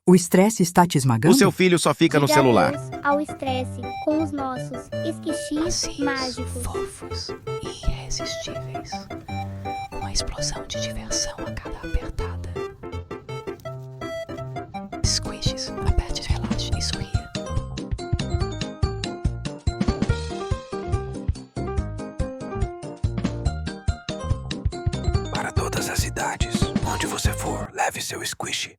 O estresse está te esmagando? O seu filho só fica no Diga celular. adeus ao estresse com os nossos esquishis mágicos. Fofos e irresistíveis. Uma explosão de diversão a cada apertada. Squishes, aperte, relaxe e sorria. Para todas as idades, onde você for, leve seu squish.